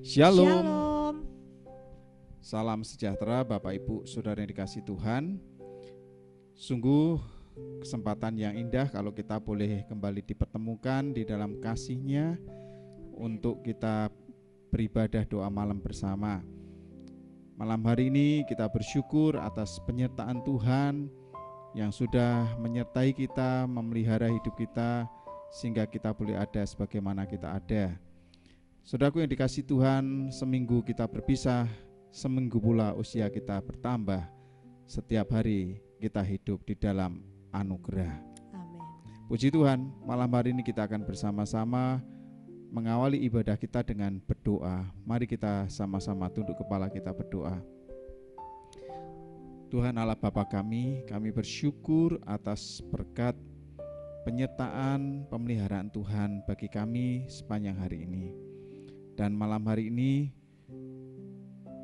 Shalom. Shalom. Salam sejahtera Bapak Ibu Saudara yang dikasihi Tuhan. Sungguh kesempatan yang indah kalau kita boleh kembali dipertemukan di dalam kasih-Nya untuk kita beribadah doa malam bersama. Malam hari ini kita bersyukur atas penyertaan Tuhan yang sudah menyertai kita, memelihara hidup kita sehingga kita boleh ada sebagaimana kita ada. Saudaraku yang dikasihi Tuhan, seminggu kita berpisah, seminggu pula usia kita bertambah. Setiap hari kita hidup di dalam anugerah. Amin. Puji Tuhan, malam hari ini kita akan bersama-sama mengawali ibadah kita dengan berdoa. Mari kita sama-sama tunduk kepala kita berdoa. Tuhan Allah Bapa kami bersyukur atas berkat penyertaan, pemeliharaan Tuhan bagi kami sepanjang hari ini. Dan malam hari ini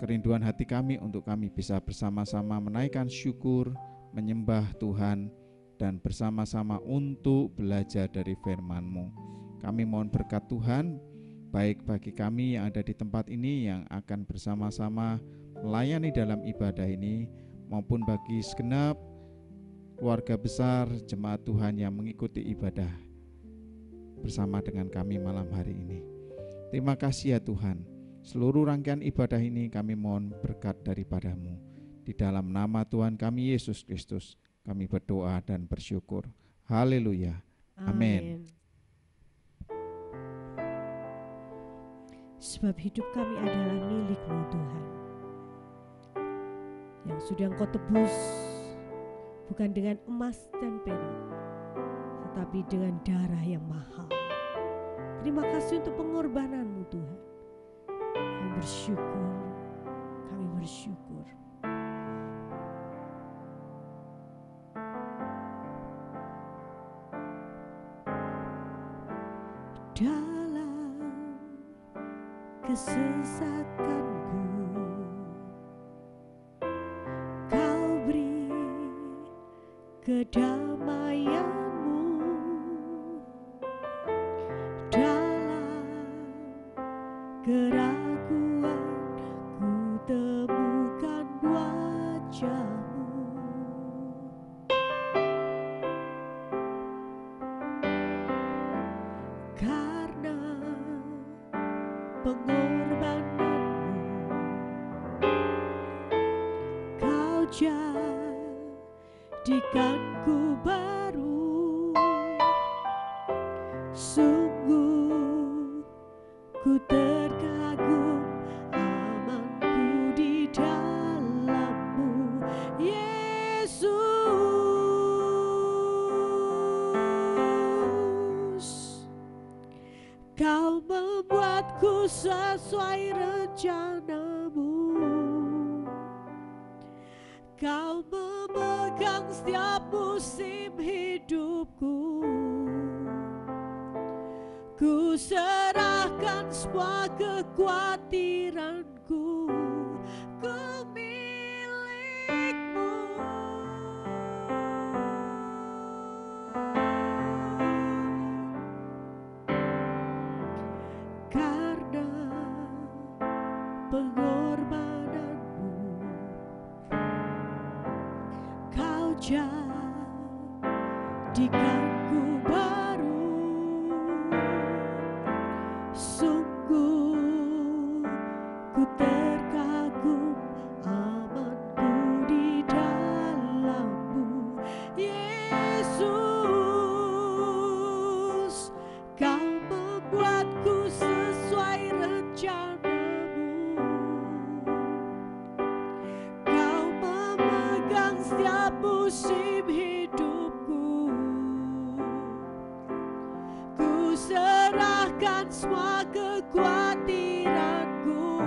kerinduan hati kami untuk kami bisa bersama-sama menaikkan syukur, menyembah Tuhan, dan bersama-sama untuk belajar dari firman-Mu. Kami mohon berkat Tuhan, baik bagi kami yang ada di tempat ini yang akan bersama-sama melayani dalam ibadah ini, maupun bagi segenap keluarga besar jemaat Tuhan yang mengikuti ibadah bersama dengan kami malam hari ini. Terima kasih ya Tuhan. Seluruh rangkaian ibadah ini kami mohon berkat daripada-Mu. Di dalam nama Tuhan kami Yesus Kristus kami berdoa dan bersyukur. Haleluya. Amin. Sebab hidup kami adalah milik-Mu Tuhan, yang sudah Engkau tebus bukan dengan emas dan perak, tetapi dengan darah yang mahal. Terima kasih untuk pengorbanan-Mu Tuhan. Kami bersyukur, kami bersyukur. Dalam kesesakanku Kau beri kedamaian-Mu, dalam keraguan ku temukan wajah-Mu. Karena pengorbanan-Mu Kau jadikanku baru. Sungguh ku terkagum amanku di dalam-Mu, Yesus. Kau membuatku sesuai rencana-Mu. Kau memegang setiap musim hidupku. Ku serahkan semua kekhawatiranku, ku milik-Mu. Karena pengorbanan-Mu Kau jadikanku baru. Sungguh ku terkagum amanku di dalam-Mu, Yesus. Kau membuatku sesuai rencana-Mu. Kau memegang setiap musim hidupku. Ku serahkan semua kekhawatiranku,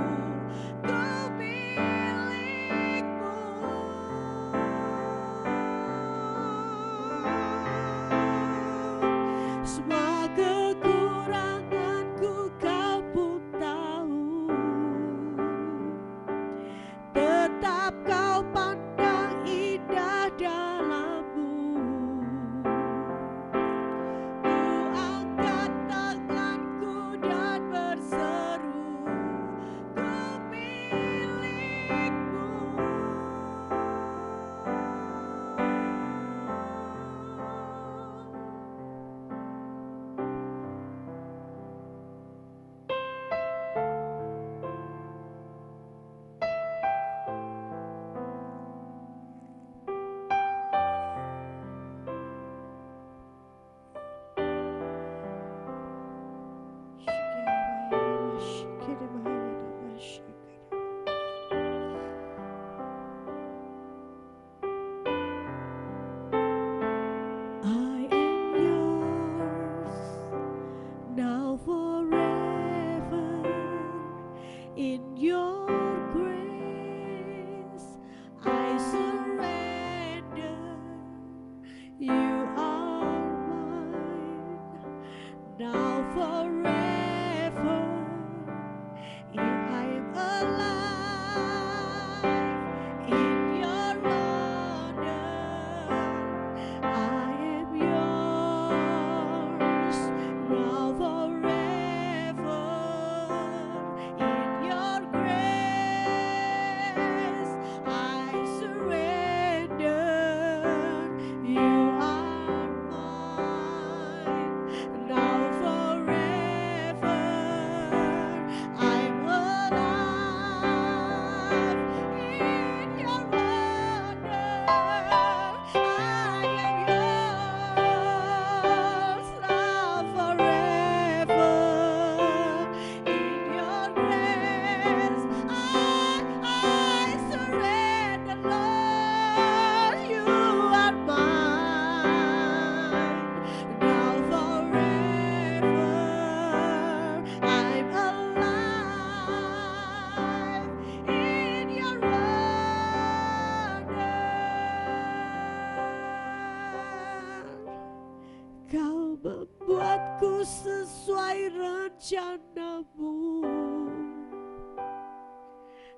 rencana-Mu.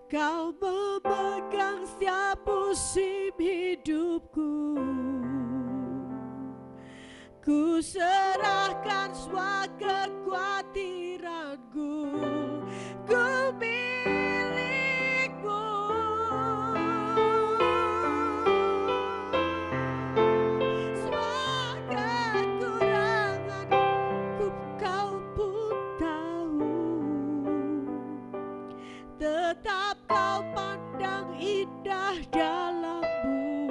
Kau memegang setiap musim hidupku. Ku serahkan semua kekhawatiranku. Ku milik-Mu. Semua kekuranganku Kau pun tahu. Tetap Kau pandang indah dalam-Mu.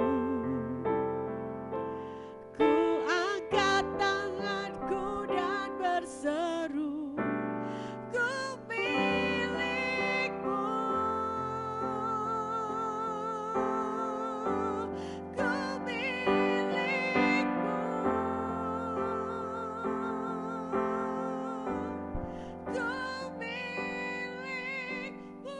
Ku angkat tanganku dan berseru, ku milik-Mu. Ku milik-Mu. Ku milik-Mu.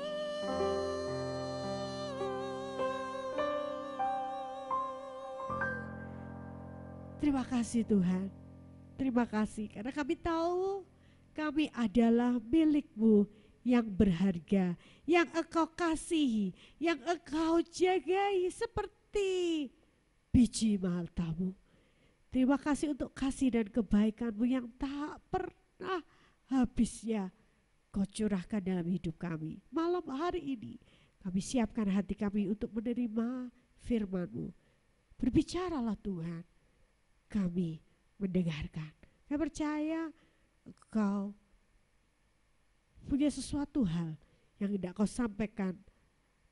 Terima kasih Tuhan. Terima kasih karena kami tahu kami adalah milik-Mu yang berharga, yang Engkau kasihi, yang Engkau jagai seperti biji maltamu. Terima kasih untuk kasih dan kebaikan-Mu yang tak pernah habisnya Kau curahkan dalam hidup kami. Malam hari ini kami siapkan hati kami untuk menerima firman-Mu. Berbicaralah Tuhan. Kami mendengarkan. Kami percaya Engkau punya sesuatu hal yang tidak Kau sampaikan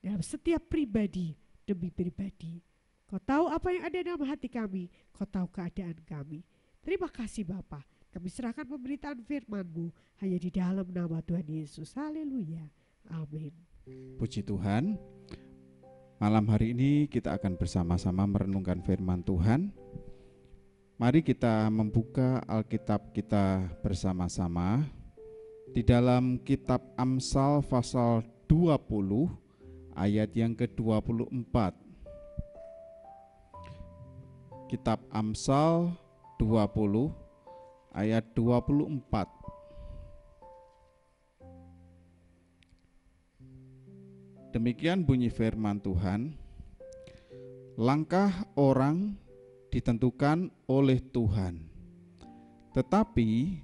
dalam setiap pribadi demi pribadi. Kau tahu apa yang ada dalam hati kami. Kau tahu keadaan kami. Terima kasih Bapa. Kami serahkan pemberitaan firman-Mu hanya di dalam nama Tuhan Yesus. Haleluya. Amin. Puji Tuhan. Malam hari ini kita akan bersama-sama merenungkan firman Tuhan. Mari kita membuka Alkitab kita bersama-sama di dalam kitab Amsal pasal 20 ayat yang ke-24. Kitab Amsal 20 ayat 24. Demikian bunyi firman Tuhan. Langkah orang ditentukan oleh Tuhan. Tetapi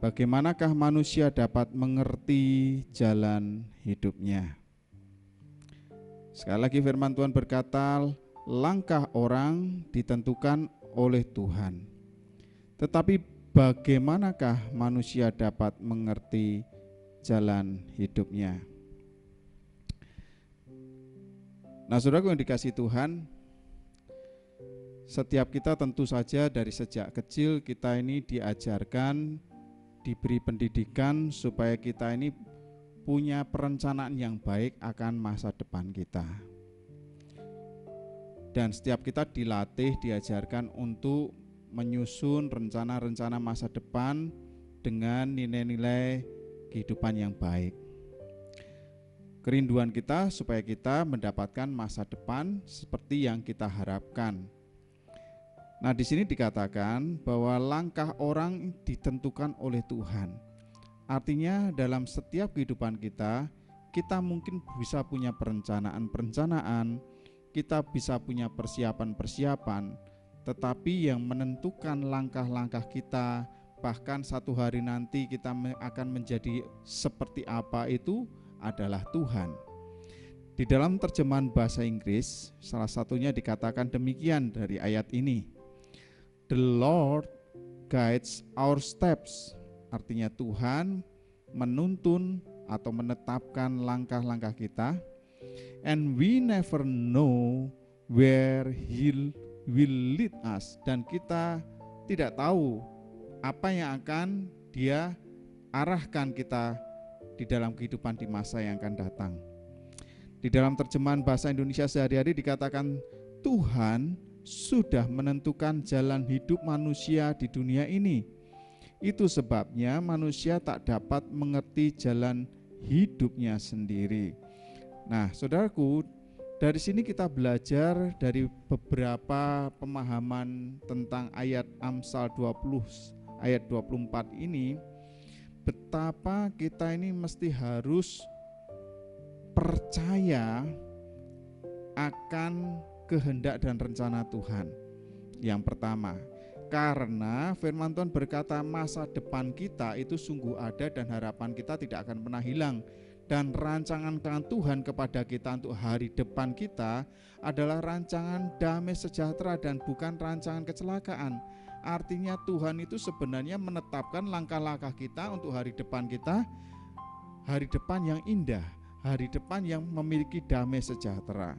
bagaimanakah manusia dapat mengerti jalan hidupnya? Sekali lagi firman Tuhan berkata, langkah orang ditentukan oleh Tuhan. Tetapi bagaimanakah manusia dapat mengerti jalan hidupnya? Nah, saudaraku yang dikasihi Tuhan, setiap kita tentu saja dari sejak kecil kita ini diajarkan, diberi pendidikan supaya kita ini punya perencanaan yang baik akan masa depan kita. Dan setiap kita dilatih, diajarkan untuk menyusun rencana-rencana masa depan dengan nilai-nilai kehidupan yang baik. Kerinduan kita supaya kita mendapatkan masa depan seperti yang kita harapkan. Nah, di sini dikatakan bahwa langkah orang ditentukan oleh Tuhan. Artinya dalam setiap kehidupan kita, kita mungkin bisa punya perencanaan-perencanaan, kita bisa punya persiapan-persiapan, tetapi yang menentukan langkah-langkah kita, bahkan satu hari nanti kita akan menjadi seperti apa itu adalah Tuhan. Di dalam terjemahan bahasa Inggris, salah satunya dikatakan demikian dari ayat ini. The Lord guides our steps. Artinya Tuhan menuntun atau menetapkan langkah-langkah kita. And we never know where He will lead us. Dan kita tidak tahu apa yang akan Dia arahkan kita di dalam kehidupan di masa yang akan datang. Di dalam terjemahan bahasa Indonesia sehari-hari dikatakan Tuhan sudah menentukan jalan hidup manusia di dunia ini. Itu sebabnya manusia tak dapat mengerti jalan hidupnya sendiri. Nah, saudaraku, dari sini kita belajar dari beberapa pemahaman tentang ayat Amsal 20 ayat 24 ini, betapa kita ini mesti harus percaya akan kehendak dan rencana Tuhan. Yang pertama, karena firman Tuhan berkata masa depan kita itu sungguh ada dan harapan kita tidak akan pernah hilang. Dan rancangan Tuhan kepada kita untuk hari depan kita adalah rancangan damai sejahtera dan bukan rancangan kecelakaan. Artinya Tuhan itu sebenarnya menetapkan langkah-langkah kita untuk hari depan kita, hari depan yang indah, hari depan yang memiliki damai sejahtera.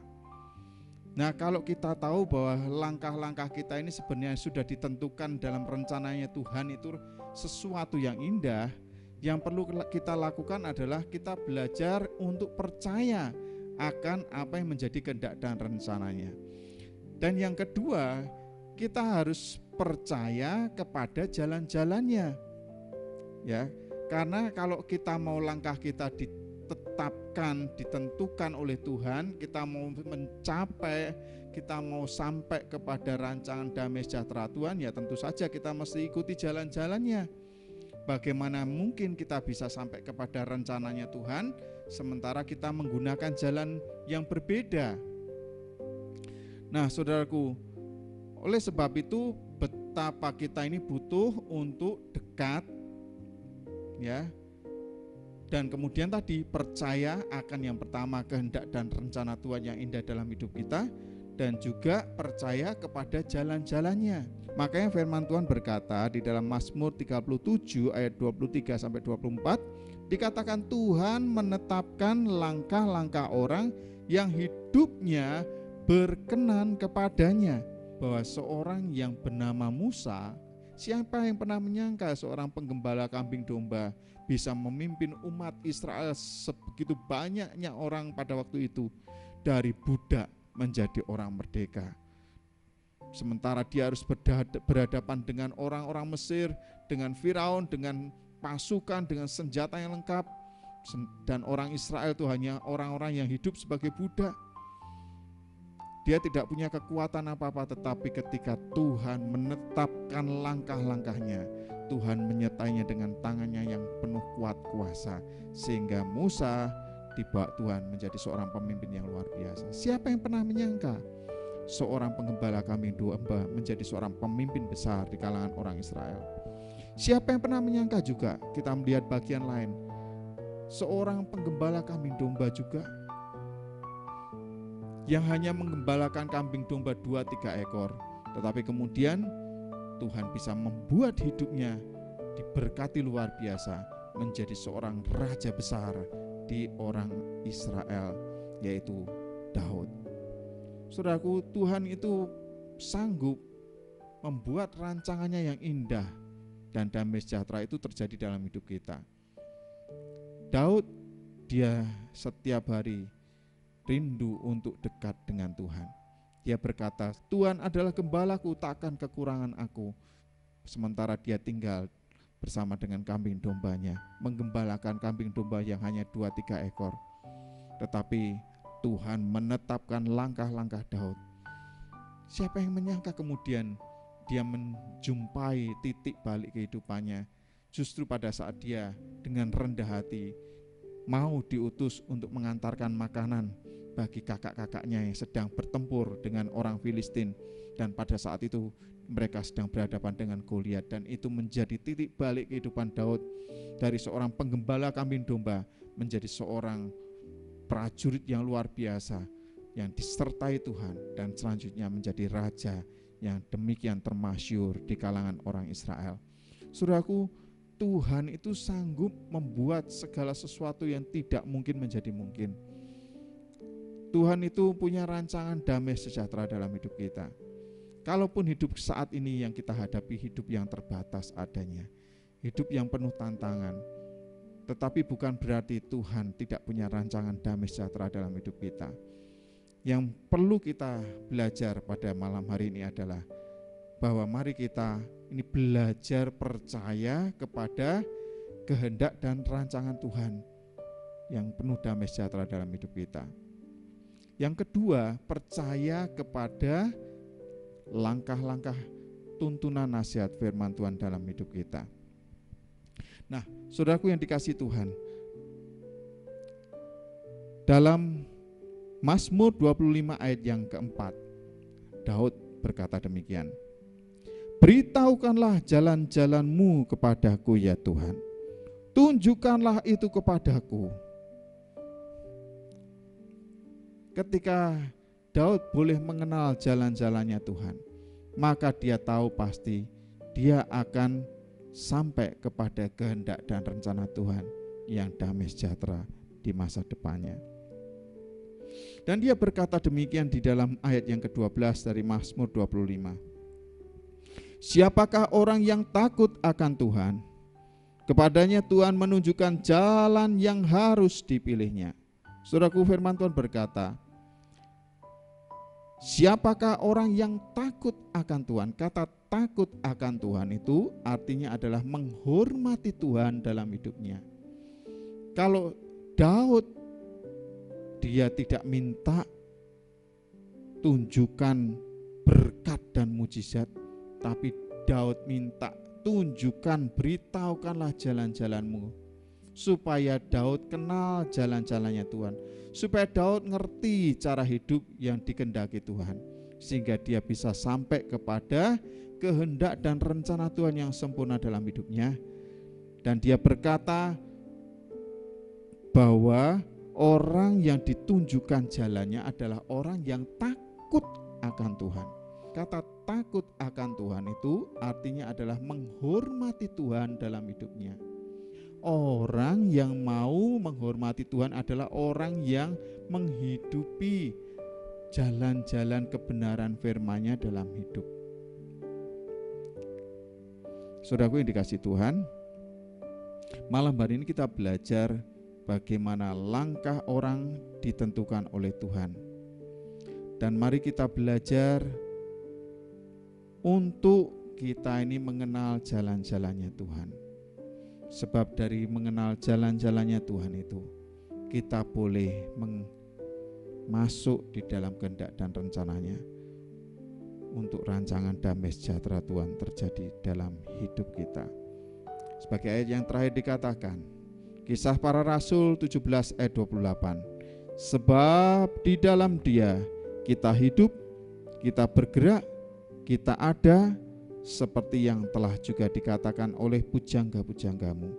Nah, kalau kita tahu bahwa langkah-langkah kita ini sebenarnya sudah ditentukan dalam rencananya Tuhan itu sesuatu yang indah, yang perlu kita lakukan adalah kita belajar untuk percaya akan apa yang menjadi kehendak dan rencananya. Dan yang kedua, kita harus percaya kepada jalan-jalannya. Ya, karena kalau kita mau langkah kita ditetapkan, ditentukan oleh Tuhan, kita mau mencapai, kita mau sampai kepada rancangan damai sejahtera Tuhan, ya tentu saja kita mesti ikuti jalan-jalannya. Bagaimana mungkin kita bisa sampai kepada rencananya Tuhan sementara kita menggunakan jalan yang berbeda? Nah, saudaraku, oleh sebab itu betapa kita ini butuh untuk dekat, ya. Dan kemudian tadi percaya akan yang pertama kehendak dan rencana Tuhan yang indah dalam hidup kita, dan juga percaya kepada jalan-jalannya. Makanya firman Tuhan berkata di dalam Mazmur 37 ayat 23 sampai 24, dikatakan Tuhan menetapkan langkah-langkah orang yang hidupnya berkenan kepadanya. Bahwa seorang yang bernama Musa, siapa yang pernah menyangka seorang penggembala kambing domba bisa memimpin umat Israel sebegitu banyaknya orang pada waktu itu, dari budak menjadi orang merdeka. Sementara dia harus berhadapan dengan orang-orang Mesir, dengan Firaun, dengan pasukan, dengan senjata yang lengkap. Dan orang Israel itu hanya orang-orang yang hidup sebagai budak. Dia tidak punya kekuatan apa-apa, tetapi ketika Tuhan menetapkan langkah-langkahnya, Tuhan menyertainya dengan tangannya yang penuh kuat kuasa, sehingga Musa dibawa Tuhan menjadi seorang pemimpin yang luar biasa. Siapa yang pernah menyangka seorang penggembala kambing domba menjadi seorang pemimpin besar di kalangan orang Israel? Siapa yang pernah menyangka juga, kita melihat bagian lain, seorang penggembala kambing domba juga yang hanya menggembalakan kambing domba 2-3 ekor, tetapi kemudian Tuhan bisa membuat hidupnya diberkati luar biasa, menjadi seorang raja besar di orang Israel, yaitu Daud. Saudaraku, Tuhan itu sanggup membuat rancangannya yang indah dan damai sejahtera itu terjadi dalam hidup kita. Daud, dia setiap hari rindu untuk dekat dengan Tuhan. Dia berkata, Tuhan adalah gembalaku, takkan kekurangan aku. Sementara dia tinggal bersama dengan kambing dombanya, menggembalakan kambing domba yang hanya 2-3 ekor. Tetapi Tuhan menetapkan langkah-langkah Daud. Siapa yang menyangka kemudian dia menjumpai titik balik kehidupannya, justru pada saat dia dengan rendah hati mau diutus untuk mengantarkan makanan bagi kakak-kakaknya yang sedang bertempur dengan orang Filistin. Dan pada saat itu mereka sedang berhadapan dengan Goliat, dan itu menjadi titik balik kehidupan Daud, dari seorang penggembala kambing domba menjadi seorang prajurit yang luar biasa yang disertai Tuhan, dan selanjutnya menjadi raja yang demikian termasyhur di kalangan orang Israel. Saudaraku, Tuhan itu sanggup membuat segala sesuatu yang tidak mungkin menjadi mungkin. Tuhan itu punya rancangan damai sejahtera dalam hidup kita. Kalaupun hidup saat ini yang kita hadapi hidup yang terbatas adanya, hidup yang penuh tantangan, tetapi bukan berarti Tuhan tidak punya rancangan damai sejahtera dalam hidup kita. Yang perlu kita belajar pada malam hari ini adalah bahwa mari kita ini belajar percaya kepada kehendak dan rancangan Tuhan yang penuh damai sejahtera dalam hidup kita. Yang kedua, percaya kepada langkah-langkah tuntunan nasihat firman Tuhan dalam hidup kita. Nah, saudaraku yang dikasihi Tuhan, dalam Mazmur 25 ayat yang keempat, Daud berkata demikian, beritahukanlah jalan-jalanmu kepadaku ya Tuhan, tunjukkanlah itu kepadaku. Ketika Daud boleh mengenal jalan-jalannya Tuhan, maka dia tahu pasti dia akan sampai kepada kehendak dan rencana Tuhan yang damai sejahtera di masa depannya. Dan dia berkata demikian di dalam ayat yang ke-12 dari Mazmur 25. Siapakah orang yang takut akan Tuhan? Kepadanya Tuhan menunjukkan jalan yang harus dipilihnya. Saudaraku, firman Tuhan berkata, siapakah orang yang takut akan Tuhan? Kata takut akan Tuhan itu artinya adalah menghormati Tuhan dalam hidupnya. Kalau Daud, dia tidak minta tunjukkan berkat dan mujizat, tapi Daud minta tunjukkan, beritahukanlah jalan-jalanmu, supaya Daud kenal jalan-jalannya Tuhan, supaya Daud ngerti cara hidup yang dikehendaki Tuhan, sehingga dia bisa sampai kepada kehendak dan rencana Tuhan yang sempurna dalam hidupnya. Dan dia berkata bahwa orang yang ditunjukkan jalannya adalah orang yang takut akan Tuhan. Kata takut akan Tuhan itu artinya adalah menghormati Tuhan dalam hidupnya. Orang yang mau menghormati Tuhan adalah orang yang menghidupi jalan-jalan kebenaran firman-Nya dalam hidup. Saudaraku yang dikasihi Tuhan, malam hari ini kita belajar bagaimana langkah orang ditentukan oleh Tuhan. Dan mari kita belajar untuk kita ini mengenal jalan-jalannya Tuhan. Sebab dari mengenal jalan-jalannya Tuhan itu, kita boleh masuk di dalam kehendak dan rencananya untuk rancangan damai sejahtera Tuhan terjadi dalam hidup kita. Sebagai ayat yang terakhir dikatakan, Kisah Para Rasul 17 ayat 28. Sebab di dalam Dia kita hidup, kita bergerak, kita ada, seperti yang telah juga dikatakan oleh pujangga-pujanggamu.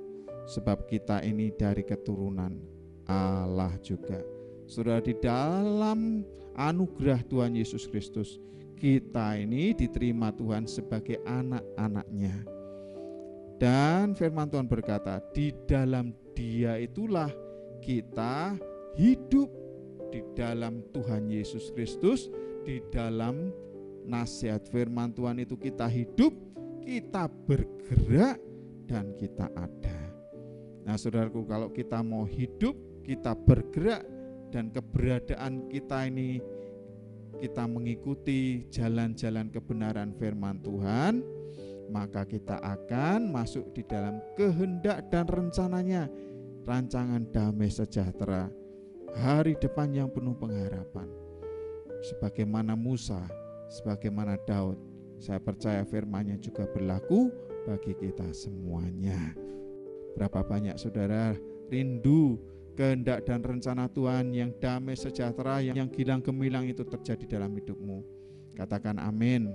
Sebab kita ini dari keturunan Allah juga. Saudara, di dalam anugerah Tuhan Yesus Kristus, kita ini diterima Tuhan sebagai anak-anak-Nya. Dan firman Tuhan berkata, di dalam Dia itulah kita hidup, di dalam Tuhan Yesus Kristus, di dalam nasihat firman Tuhan itu kita hidup, kita bergerak, dan kita ada. Nah saudaraku, kalau kita mau hidup, kita bergerak, dan keberadaan kita ini kita mengikuti jalan-jalan kebenaran firman Tuhan, maka kita akan masuk di dalam kehendak dan rencananya, rancangan damai sejahtera, hari depan yang penuh pengharapan. Sebagaimana Musa, sebagaimana Daud, saya percaya firman-Nya juga berlaku bagi kita semuanya. Berapa banyak saudara rindu kehendak dan rencana Tuhan yang damai sejahtera, yang gilang gemilang itu terjadi dalam hidupmu. Katakan amin.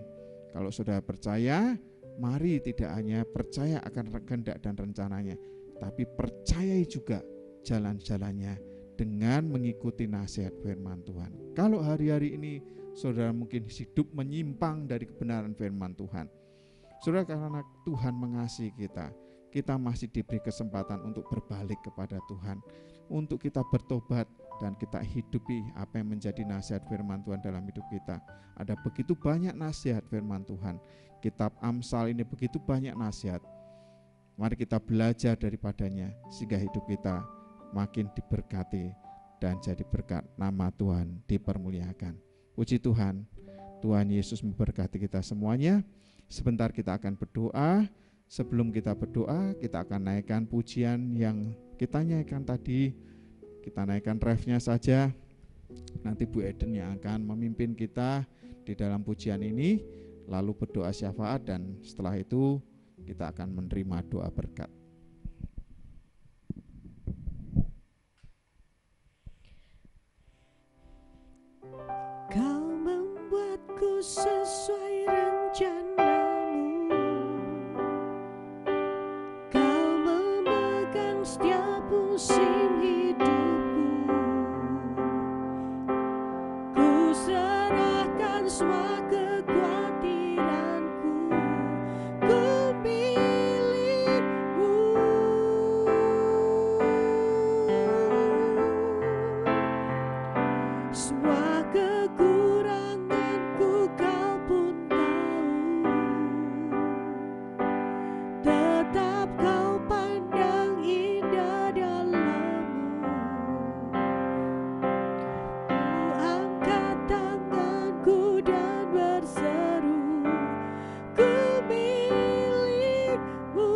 Kalau saudara percaya, mari tidak hanya percaya akan kehendak dan rencananya, tapi percayai juga jalan-jalannya dengan mengikuti nasihat firman Tuhan. Kalau hari-hari ini saudara mungkin hidup menyimpang dari kebenaran firman Tuhan, saudara, karena Tuhan mengasihi kita, kita masih diberi kesempatan untuk berbalik kepada Tuhan, untuk kita bertobat dan kita hidupi apa yang menjadi nasihat firman Tuhan dalam hidup kita. Ada begitu banyak nasihat firman Tuhan. Kitab Amsal ini begitu banyak nasihat. Mari kita belajar daripadanya sehingga hidup kita makin diberkati dan jadi berkat, nama Tuhan dipermuliakan. Puji Tuhan, Tuhan Yesus memberkati kita semuanya. Sebentar kita akan berdoa. Sebelum kita berdoa, kita akan naikkan pujian yang kita nyanyikan tadi. Kita naikkan refnya saja. Nanti Bu Eden yang akan memimpin kita di dalam pujian ini, lalu berdoa syafaat, dan setelah itu kita akan menerima doa berkat. sesuai rencanamu. Kau memegang setiap musim hidupku. Ku serahkan semua kekhawatiranku, ku milikmu. Semua kekuranganku kau pun tahu, tetap kau pandang indah dalammu. Ku angkat tanganku dan berseru, ku milikmu.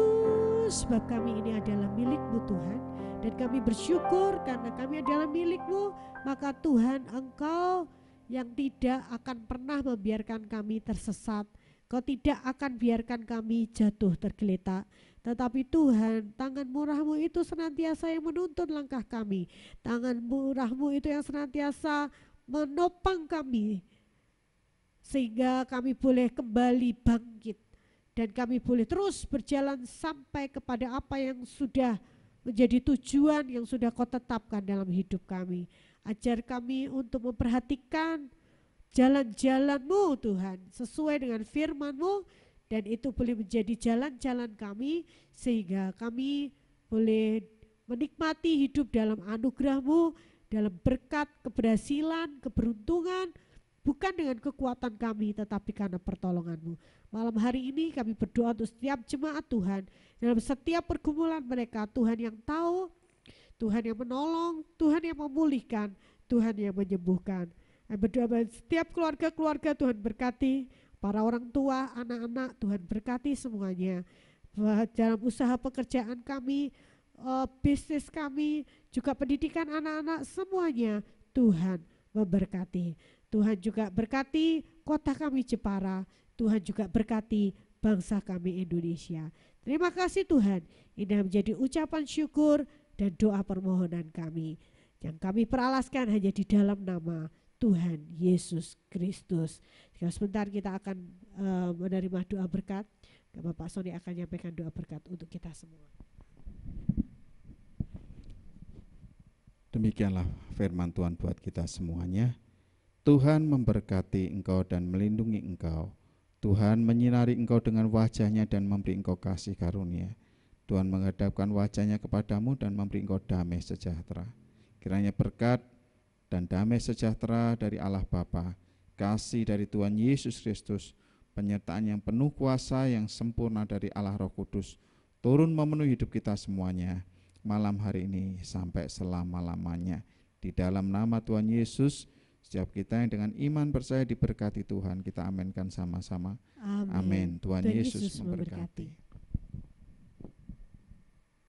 Sebab kami ini adalah milikmu Tuhan, dan kami bersyukur karena kami adalah milikmu. Maka Tuhan, Engkau yang tidak akan pernah membiarkan kami tersesat, Kau tidak akan biarkan kami jatuh tergeletak. Tetapi Tuhan, tangan murah-Mu itu senantiasa yang menuntun langkah kami. Tangan murah-Mu itu yang senantiasa menopang kami, sehingga kami boleh kembali bangkit, dan kami boleh terus berjalan sampai kepada apa yang sudah menjadi tujuan yang sudah Kau tetapkan dalam hidup kami. Ajar kami untuk memperhatikan jalan-jalan-Mu Tuhan, sesuai dengan firman-Mu, dan itu boleh menjadi jalan-jalan kami, sehingga kami boleh menikmati hidup dalam anugerah-Mu, dalam berkat, keberhasilan, keberuntungan, bukan dengan kekuatan kami, tetapi karena pertolongan-Mu. Malam hari ini kami berdoa untuk setiap jemaat Tuhan, dalam setiap pergumulan mereka, Tuhan yang tahu, Tuhan yang menolong, Tuhan yang memulihkan, Tuhan yang menyembuhkan. Kami berdoa bagi setiap keluarga-keluarga, Tuhan berkati, para orang tua, anak-anak, Tuhan berkati semuanya. Dalam usaha pekerjaan kami, bisnis kami, juga pendidikan anak-anak, semuanya Tuhan memberkati. Tuhan juga berkati kota kami Jepara, Tuhan juga berkati bangsa kami Indonesia. Terima kasih Tuhan, ini menjadi ucapan syukur dan doa permohonan kami, yang kami peralaskan hanya di dalam nama Tuhan Yesus Kristus. Sebentar kita akan menerima doa berkat. Bapak Sony akan menyampaikan doa berkat untuk kita semua. Demikianlah firman Tuhan buat kita semuanya. Tuhan memberkati engkau dan melindungi engkau. Tuhan menyinari engkau dengan wajah-Nya dan memberi engkau kasih karunia. Tuhan menghadapkan wajah-Nya kepadamu dan memberi engkau damai sejahtera. Kiranya berkat dan damai sejahtera dari Allah Bapa, kasih dari Tuhan Yesus Kristus, penyertaan yang penuh kuasa yang sempurna dari Allah Roh Kudus, turun memenuhi hidup kita semuanya, malam hari ini sampai selama-lamanya. Di dalam nama Tuhan Yesus, setiap kita yang dengan iman percaya diberkati Tuhan, kita aminkan sama-sama. Amin. Tuhan Yesus memberkati.